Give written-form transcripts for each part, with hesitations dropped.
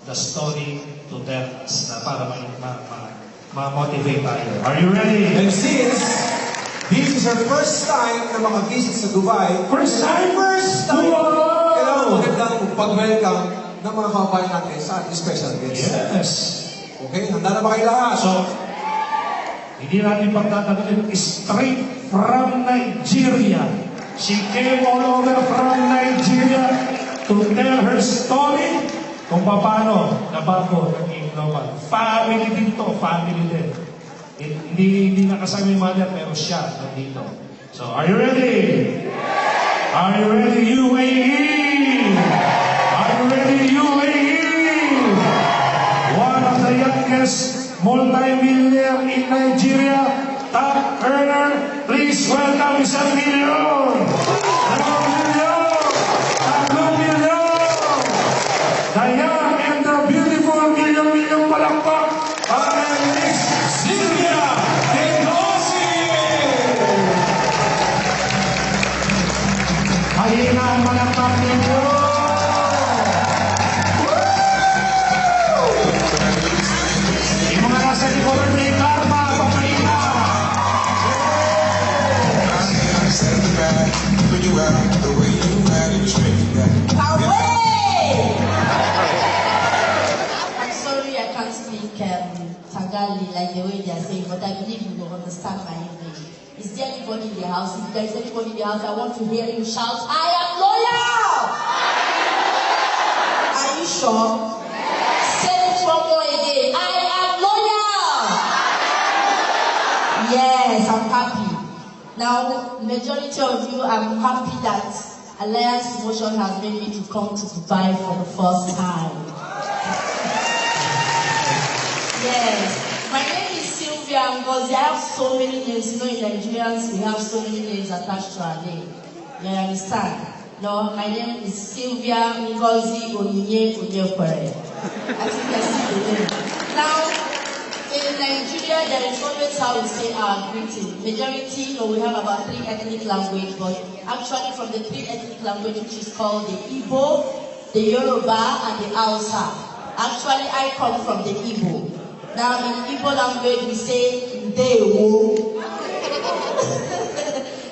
the story to tell us na para ma-motivate tayo. Are you ready? And since this is our first time na makabisit sa Dubai, First time! Kailangan magandang pag-welcome ng mga kababayan natin sa ating special guest. Yes! Okay, handa na ba kayo lahat? So, hindi natin pagtatagalin, straight from Nigeria. She came all over from Nigeria to tell her story kung paano nabago naging global. Family din to, family din. Hindi nakasama yung mother, pero siya nandito. So, are you ready? Are you ready, UAE? Are you ready, UAE? One of the youngest multi-millionaire in Nigeria, top earner, please welcome Isang Million! The young and the beautiful million palakpak, para Miss Sylvia! Mahina ang palakpak ninyo! Yung mga nasa likod may karma, papahina! I'm sorry I can't speak Tagali like the way they are saying, but I believe you will understand my English. Is there anybody in the house? If there is anybody in the house, I want to hear you shout, I am loyal! Are you sure? Say it one more again. I am loyal! Yes, I'm happy. Now, majority of you, I'm happy that Alliance Promotion has made me to come to Dubai for the first time. Yes, my name is Sylvia because I have so many names. You know, in Nigerians, we have so many names attached to our name. You understand? No, my name is Sylvia Ngozi Onyinje-Earn. I think I see the name. Now, in Nigeria, there is always how we say our greeting. Majority, you know, we have about 3 ethnic languages, but actually from the 3 ethnic languages, which is called the Igbo, the Yoruba, and the Hausa. Actually, I come from the Igbo. Now, in Igbo language, we say Ndewo.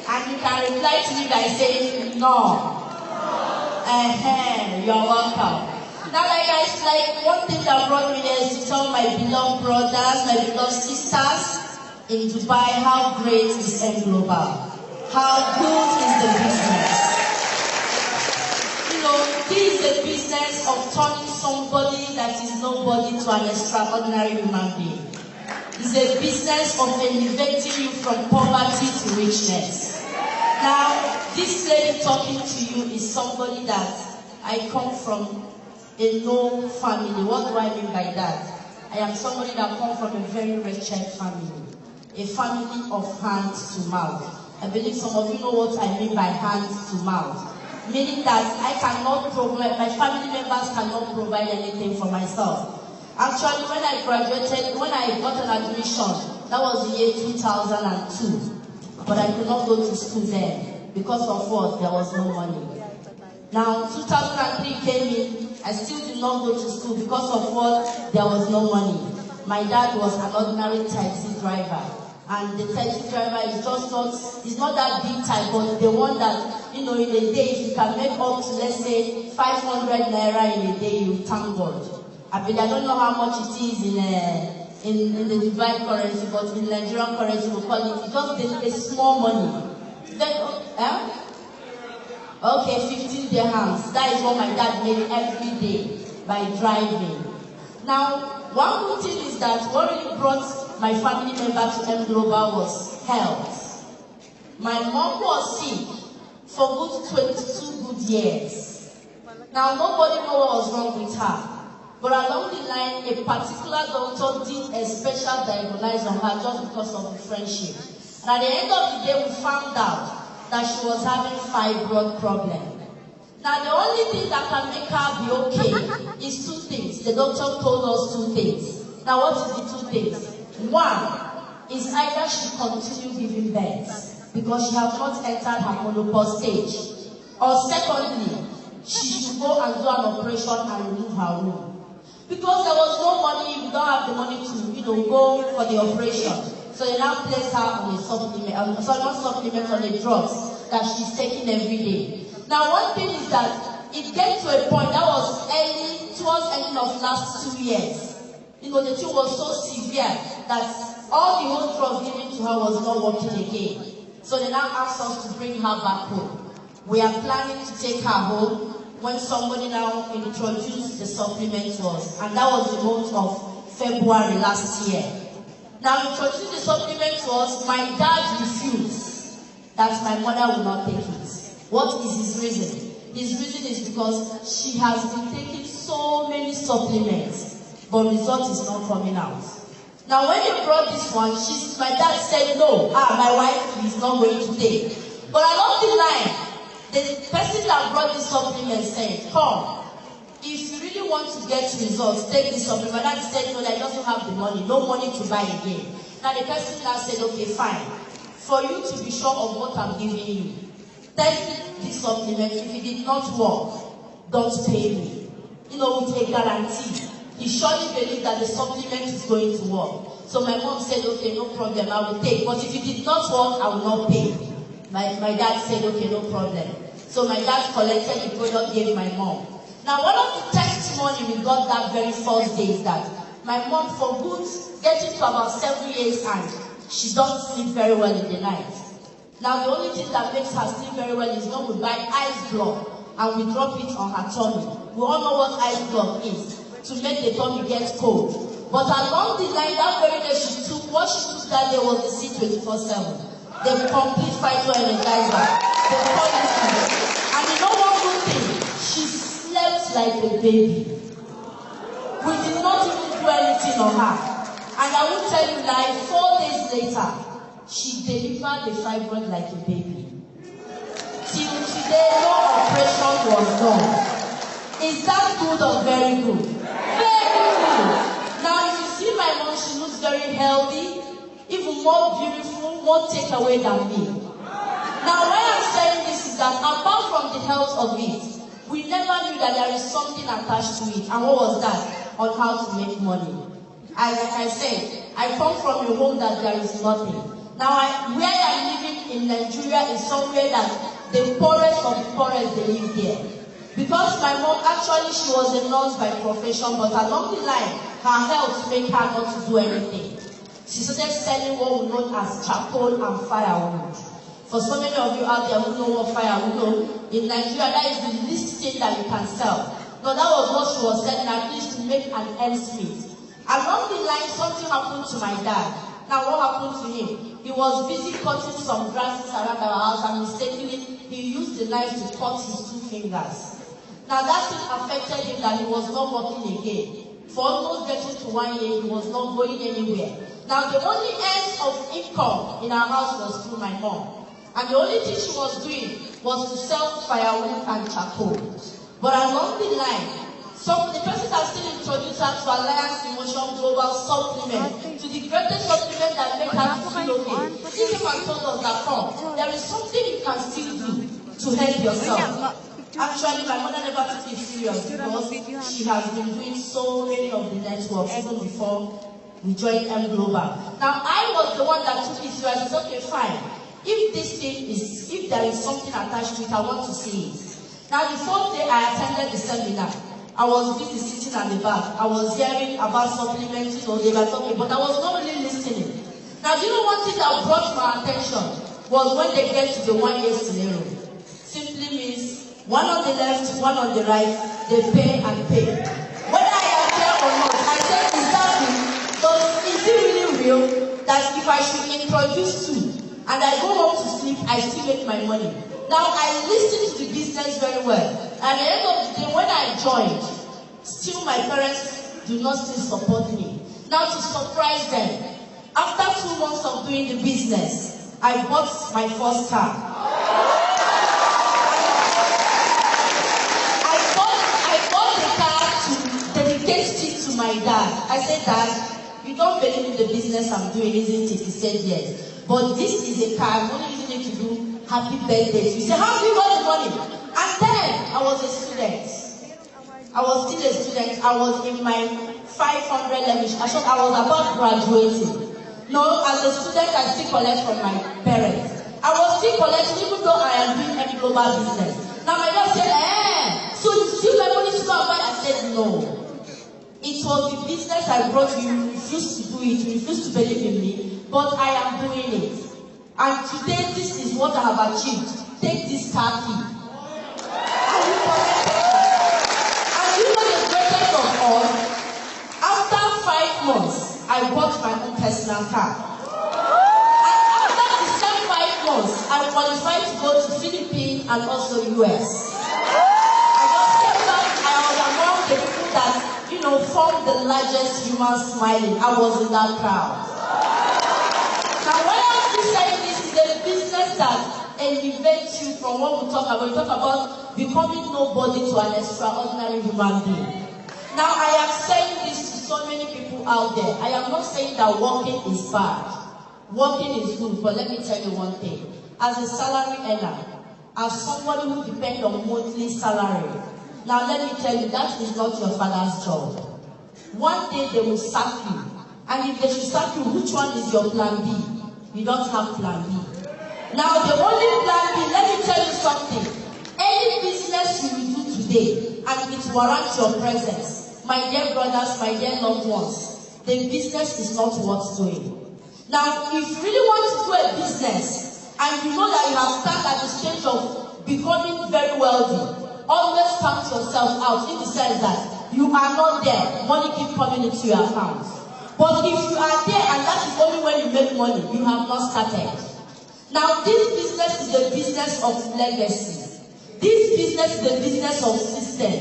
And you can reply to me by saying no. You're welcome. Now, like one thing that brought me here is to tell my beloved brothers, my beloved sisters in Dubai how great is Global. How good is the business. You know, this is the business of turning somebody that is nobody to an extraordinary human being. It's a business of elevating you from poverty to richness. Now, this lady talking to you is somebody that I come from a no family. What do I mean by that? I am somebody that comes from a very wretched family. A family of hand to mouth. I believe some of you know what I mean by hand to mouth. Meaning that I cannot provide, my family members cannot provide anything for myself. Actually, when I graduated, when I got an admission, that was the year 2002. But I could not go to school then. Because of what? There was no money. Now, 2003 came in, I still did not go to school because of what? There was no money. My dad was an ordinary taxi driver. And the taxi driver is just not, it's not that big type, but the one that, you know, in a day, if you can make up to, let's say, 500 Naira in a day, you thank God. I don't know how much it is in the Dubai currency, but in Nigerian currency, we call it just a small money. Then, okay, 15 dirhams. That is what my dad made every day by driving. Now, one good thing is that what really brought my family member to Global was health. My mom was sick for good 22 good years. Now, nobody knows what was wrong with her. But along the line, a particular doctor did a special diagnosis on her just because of the friendship. And at the end of the day, we found out that she was having fibroid problem. Now, the only thing that can make her be okay is 2 things. The doctor told us 2 things. Now, what is the 2 things? One is either she continue giving birth because she has not entered her menopause stage. Or secondly, she should go and do an operation and remove her womb. Because there was no money, we don't have the money to, go for the operation. So they now place her on a supplement, not supplement, on the drugs that she's taking every day. Now, one thing is that it gets to a point that was towards the end of last 2 years. The thing was so severe that all the whole drugs given to her was not working again. So they now asked us to bring her back home. We are planning to take her home when somebody now introduced the supplement to us. And that was the month of February last year. Now, introducing the supplement to us, my dad refused that my mother will not take it. What is his reason? His reason is because she has been taking so many supplements, but result is not coming out. Now, when they brought this one, my dad said, no, my wife is not going to take. But along the line, the person that brought this supplement said, come, if you really want to get results, take this supplement. My dad said, no, I doesn't have the money, no money to buy again. Now, the person now said, okay, fine. For you to be sure of what I'm giving you, take this supplement. If it did not work, don't pay me. With a guarantee. He surely believed that the supplement is going to work. So my mom said, okay, no problem, I will take. But if it did not work, I will not pay. My dad said, okay, no problem. So my dad collected the product, gave my mom. Now, one of the testimony we got that very first day is that my mom, for good, getting to about 7 years and she doesn't sleep very well in the night. Now, the only thing that makes her sleep very well is when we buy ice block and we drop it on her tummy. We all know what ice block is, to make the tummy get cold. But along the line, that very day what she took that day was the C24/7. The complete phyto energizer. The policy. And one good thing, she slept like a baby. We did not even do anything on her. And I will tell you, 4 days later, she delivered the fibroid like a baby. Till today, no operation was done. Is that good or very good? Very good. Now, if you see my mom, she looks very healthy, even more beautiful, more takeaway than me. Now, why I'm saying this is that apart from the health of it, we never knew that there is something attached to it. And what was that? On how to make money. And like I said, I come from a home that there is nothing. Now, where I'm living in Nigeria is somewhere that the poorest of the poorest, they live there. Because my mom, actually, she was a nurse by profession, but along the line, her health made her not to do anything. She started selling what we know as charcoal and firewood. For so many of you out there who know what firewood know, in Nigeria, that is the least thing that you can sell. No, that was what she was selling, at least to make an ends meet. Along the line, something happened to my dad. Now, what happened to him? He was busy cutting some grasses around our house, and mistakenly, he used the knife to cut his 2 fingers. Now, that thing affected him that he was not working again. For almost getting to 1 year, he was not going anywhere. Now, the only earnings of income in our house was through my mom. And the only thing she was doing was to sell firewood and charcoal. But along the line, the person that still introduced her to Alliance Emotion Global Supplement, to the greatest supplement that made her feel okay. She came and told us that, come, there is something you can still do to help yourself. Actually, my mother never took it serious because she has been doing so many of the networks even before we joined Global. Now, I was the one that took it serious. It's okay, fine. If there is something attached to it, I want to see it. Now, the 4th day I attended the seminar, I was busy sitting at the back. I was hearing about supplements, they were talking, but I was not really listening. Now, do you know one thing that brought my attention was when they get to the 1 year scenario. Simply means one on the left, one on the right, they pay and pay. Whether I am there or not, I said, is that it? But is it really real that if I should introduce 2 and I go home to sleep, I still make my money? Now, I listened to the business very well. At the end of the day, when I joined, still my parents do not still support me. Now, to surprise them, after 2 months of doing the business, I bought my first car. My dad. I said, Dad, you don't believe in the business I'm doing, isn't it? He said, yes. But this is a car, I'm only using it to do happy birthdays. He said, how do you got the money? And then I was a student. I was still a student. I was in my 500 level. I was about graduating. No, as a student, I still collect from my parents. I was still collecting even though I am doing a global business. Now my dad said, so you still my money to go and buy? I said, no. It was the business I brought you. You refused to do it. You refused to believe in me. But I am doing it. And today, this is what I have achieved. Take this car key. And you collect it. And you know the greatest of all? After 5 months, I bought my own personal car. And after the same 5 months, I qualified to go to Philippines and also US. I just came back. I was among the people that, formed the largest human smiling. I was in that crowd. Now, when I'm saying this is a business that elevates you from what we talk about. We talk about becoming nobody to an extraordinary human being. Now, I am saying this to so many people out there. I am not saying that working is bad. Working is good, but let me tell you one thing. As a salary earner, as somebody who depends on monthly salary, now let me tell you, that is not your father's job. One day they will sack you. And if they should sack you, which one is your plan B? You don't have plan B. Now the only plan B, let me tell you something. Any business you will do today, and it warrants your presence, my dear brothers, my dear loved ones, the business is not worth doing. Now, if you really want to do a business, and you know that you have started at the stage of becoming very wealthy, always count yourself out in the sense that you are not there, money keeps coming into your account. But if you are there and that is only when you make money, you have not started. Now this business is a business of legacy. This business is a business of system.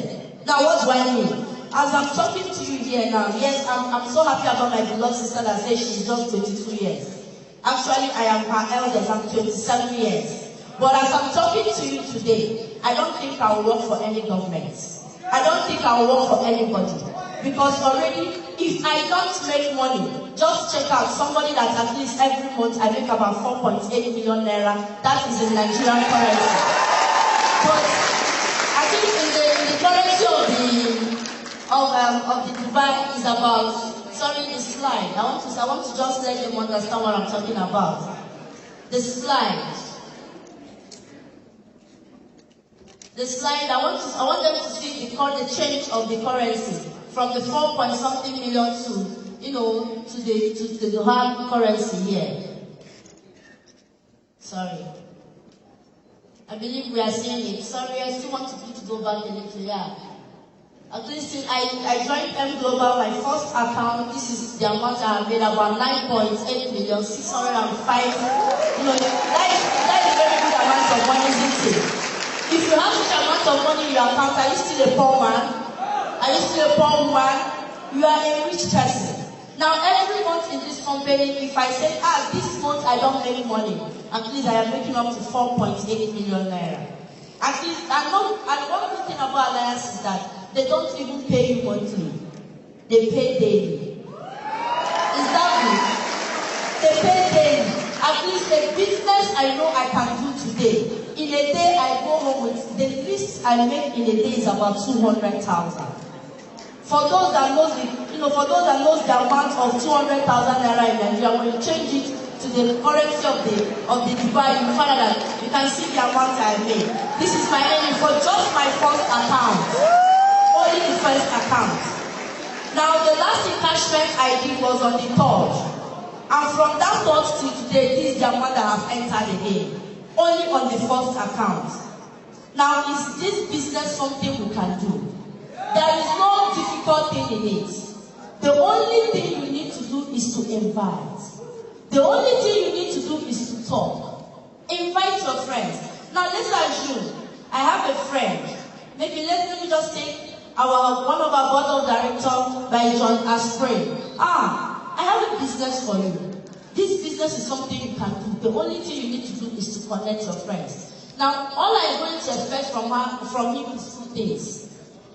Now what do I mean? As I'm talking to you here now, yes, I'm so happy about my beloved sister that says she's just 22 years. Actually, I am her eldest, I'm 27 years. But as I'm talking to you today, I don't think I will work for any government. I don't think I will work for anybody. Because already, if I don't make money, just check out somebody that at least every month I make about 4.8 million naira. That is in Nigerian currency. But I think in the currency of the Dubai is about, sorry, the slide. I want to just let them understand what I'm talking about. The slide. The slide, I want them to see the change of the currency from the 4-point-something million to the hard currency here. Sorry. I believe we are seeing it. Sorry, I still want to go back a little, yeah. At least I joined M Global, my first account. This is the amount I have made, about 9.8 million, 605. That is a very good amount of money, isn't it? If you have such amount of money in your account, are you still a poor man? Are you still a poor woman? You are a rich person. Now, every month in this company, if I say, this month I don't make money, at least I am making up to 4.8 million naira. At least, and one good thing about Alliance is that they don't even pay you monthly. They pay daily. Is that good? They pay daily. At least a business I know I can do today. In a day I go home with, the least I make in a day is about 200,000. For those that knows the amount of 200,000 naira in Nigeria, when you change it to the currency of the Dubai, you find out that you can see the amount I made. This is my earning for just my first account. Only the first account. Now the last encashment I did was on the 3rd. And from that 3rd to today, this is the amount that I have entered again. Only on the first account. Now, is this business something we can do? There is no difficult thing in it. The only thing you need to do is to invite. The only thing you need to do is to talk. Invite your friends. Now, let's assume I have a friend. Maybe let me just take one of our board of directors by John Aspray. I have a business for you. This business is something you can do. The only thing you need to do is to connect your friends. Now, all I'm going to expect from him is two things.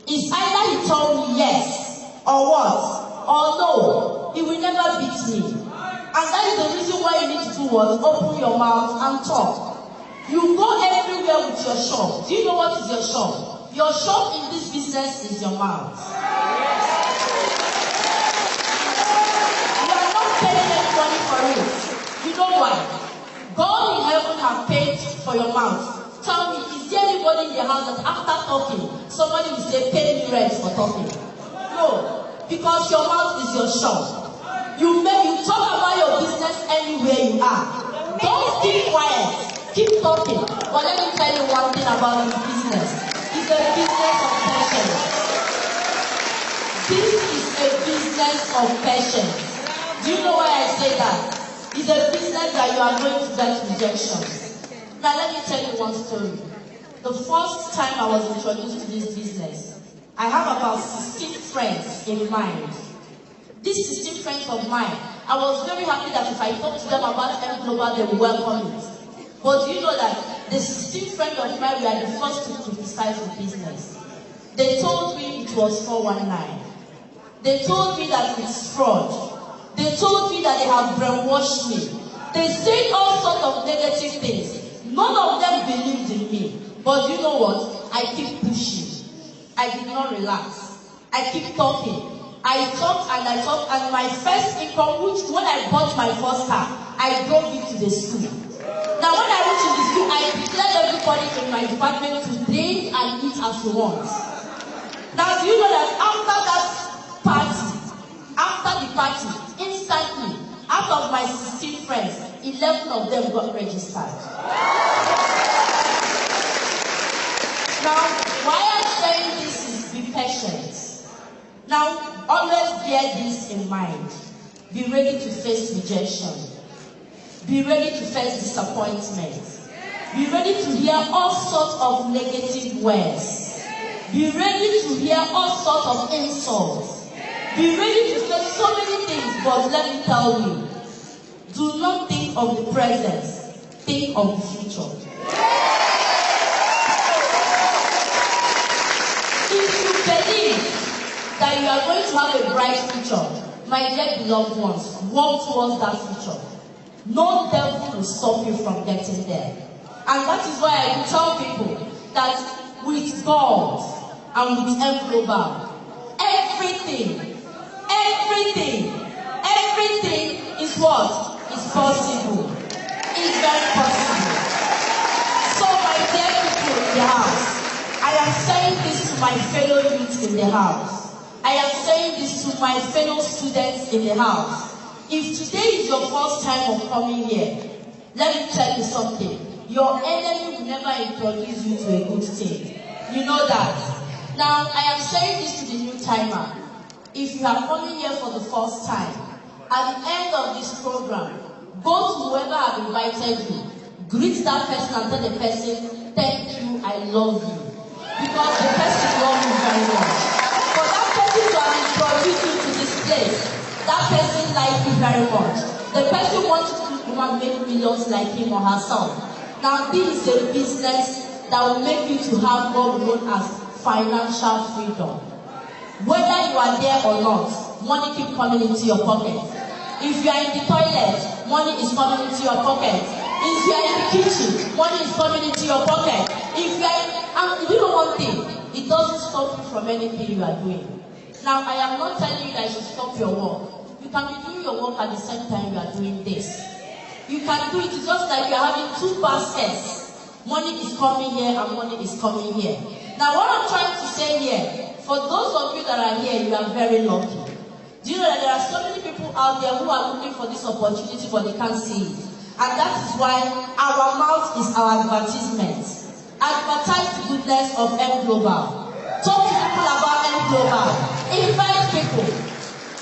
Is either he told me yes, or what, or no. He will never beat me. And that is the reason why you need to do what? Open your mouth and talk. You go everywhere with your shop. Do you know what is your shop? Your shop in this business is your mouth. You are not paying any money for it. You know why? God in heaven has paid for your mouth. Tell me, is there anybody in the house that after talking, somebody will say, pay me rent for talking? No, because your mouth is your shop. You talk about your business anywhere you are. Don't keep quiet. Keep talking. But let me tell you one thing about this business. It's a business of patience. This is a business of patience. Do you know why I say that? It's a business that you are going to get rejections. Now let me tell you one story. The first time I was introduced to this business, I have about 16 friends in mind. These 16 friends of mine, I was very happy that if I talk to them about M Global, they will welcome it. But do you know that the 16 friends of mine were the first to criticize the business? They told me it was 419. They told me that it's fraud. They told me that they have brainwashed me. They said all sorts of negative things. None of them believed in me. But you know what? I keep pushing. I did not relax. I keep talking. I talked and my first income, which when I bought my first car, I drove it to the school. Now when I went to the school, I declared everybody in my department to drink and eat as you want. Now do you know that after the party, instantly, out of my 16 friends, 11 of them got registered. Now, why I'm saying this is be patient. Now, always bear this in mind. Be ready to face rejection. Be ready to face disappointment. Be ready to hear all sorts of negative words. Be ready to hear all sorts of insults. Be ready to face so many things, but let me tell you, do not think of the present, think of the future. If you believe that you are going to have a bright future, my dear beloved ones, work towards that future. No devil will stop you from getting there. And that is why I will tell people that with God and with M Global, everything is what? Is possible. It's very possible. So my dear people in the house, I am saying this to my fellow youth in the house. I am saying this to my fellow students in the house. If today is your first time of coming here, let me tell you something. Your enemy will never introduce you to a good thing. You know that. Now, I am saying this to the new timer. If you are coming here for the first time, at the end of this program, go to whoever have invited you, greet that person and tell the person, thank you, I love you. Because the person loves you very much. For that person to have introduced you to this place, that person likes you very much. The person wants to make millions like him or herself. Now, this is a business that will make you to have what we know as financial freedom. Whether you are there or not, money keeps coming into your pocket. If you are in the toilet, money is coming into your pocket. If you are in the kitchen, money is coming into your pocket. If you are and you know one thing, it doesn't stop you from anything you are doing. Now, I am not telling you that you should stop your work. You can be doing your work at the same time you are doing this. You can do it. It's just like you are having two baskets. Money is coming here and money is coming here. Now, what I'm trying to say here, for those of you that are here, you are very lucky. Do you know that there are so many people out there who are looking for this opportunity but they can't see it? And that is why our mouth is our advertisement. Advertise the goodness of M Global. Talk to people about M Global. Invite people.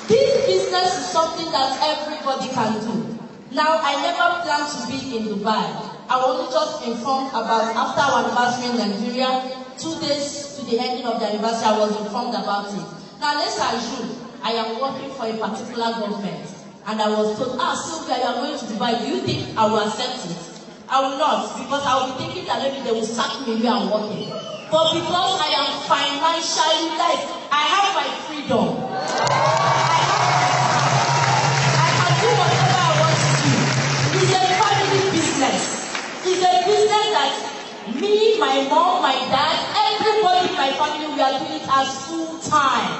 This business is something that everybody can do. Now, I never plan to be in Dubai. I was only just informed about after our anniversary in Nigeria, 2 days to the ending of the anniversary, I was informed about it. Now, let's assume I am working for a particular government, and I was told, Sylvia, you are going to Dubai. Do you think I will accept it? I will not, because I will be thinking that maybe they will sack me where I'm working. But because I am financially, like, I have my freedom. I can do whatever I want to do. It's a family business. It's a business that me, my mom, my dad, everybody in my my family, we are doing it as full-time.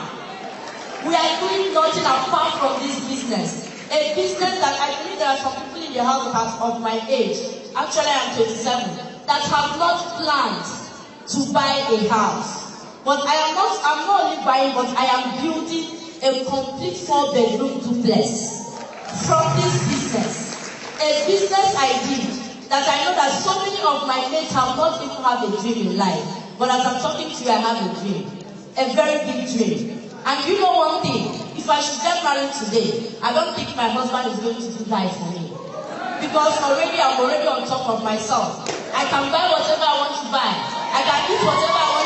We are doing nothing apart from this business. A business that I believe there are some people in the house of my age, actually I am 27, that have not planned to buy a house. But I'm not only buying, but I am building a complete 4-bedroom duplex from this business. A business I did that I know that so many of my mates have not even have a dream in life. But as I'm talking to you, I have a dream. A very big dream. And you know one thing, if I should get married today, I don't think my husband is going to do that for me. Because I'm already on top of myself. I can buy whatever I want to buy. I can eat whatever I want